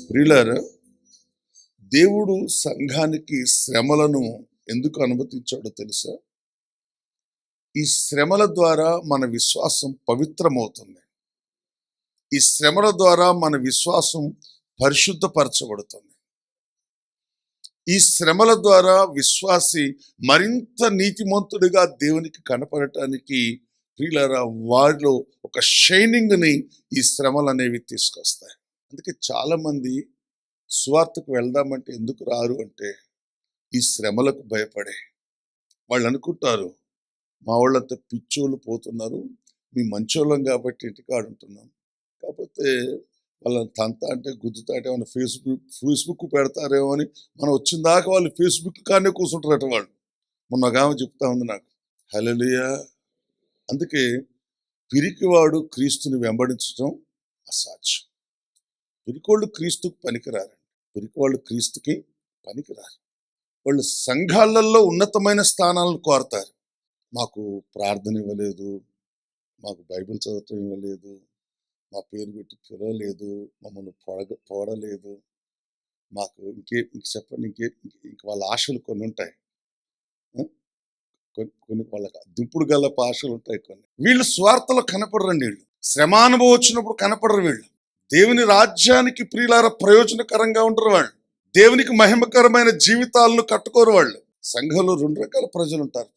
ప్రియులారా, దేవుడు సంఘానికి శ్రమలను ఎందుకు అనుమతించాడో తెలుసా? ఈ శ్రమల ద్వారా మన విశ్వాసం పవిత్రమవుతుంది. ఈ శ్రమల ద్వారా మన విశ్వాసం పరిశుద్ధపరచబడుతుంది. ఈ శ్రమల ద్వారా విశ్వాసి మరింత నీతిమంతుడిగా దేవునికి కనపడటానికి ప్రియులారా వారిలో ఒక షైనింగ్ని ఈ శ్రమలు అనేవి తీసుకొస్తాయి. అందుకే చాలా మంది సువార్తకు వెళ్దామంటే ఎందుకు రారు అంటే ఈ శ్రమలకు భయపడే. వాళ్ళు అనుకుంటారు, మా వాళ్ళంతా పిచ్చోళ్ళు పోతున్నారు, మీ మంచోళ్ళం కాబట్టి ఇంటికాడ ఉంటున్నాం, కాకపోతే వాళ్ళని తంత అంటే గుద్దుతా అంటే ఏమైనా ఫేస్బుక్ పెడతారేమో అని మనం వచ్చిన దాకా వాళ్ళు ఫేస్బుక్ కానీ కూర్చుంటారట. వాళ్ళు మొన్న ఒక ఆమె చెప్తా ఉంది నాకు, హల్లెలూయా. అందుకే పిరికివాడు క్రీస్తుని వెంబడించడం అసాధ్యం. పిరికోళ్ళు క్రీస్తుకు పనికిరారండి. పిరికివాళ్ళు క్రీస్తుకి పనికిరారు. వాళ్ళు సంఘాలలో ఉన్నతమైన స్థానాలను కోరతారు. మాకు ప్రార్థన ఇవ్వలేదు, మాకు బైబిల్ చదవటం ఇవ్వలేదు, మా పేరు పెట్టి పిలవలేదు, మమ్మల్ని పోడలేదు, మాకు చెప్పండి ఇంక వాళ్ళ ఆశలు కొన్ని ఉంటాయి. కొన్ని వాళ్ళకి దింపుడు గల ఆశలు ఉంటాయి. వీళ్ళు స్వార్థలో కనపడరండి. వీళ్ళు శ్రమానుభవం వచ్చినప్పుడు కనపడరు. వీళ్ళు దేవుని రాజ్యానికి ప్రియులార ప్రయోజనకరంగా ఉండరు. వాళ్ళు దేవునికి మహిమకరమైన జీవితాలను కట్టుకోరు. వాళ్ళు సంఘంలో రెండు రకాల ప్రజలు ఉంటారు.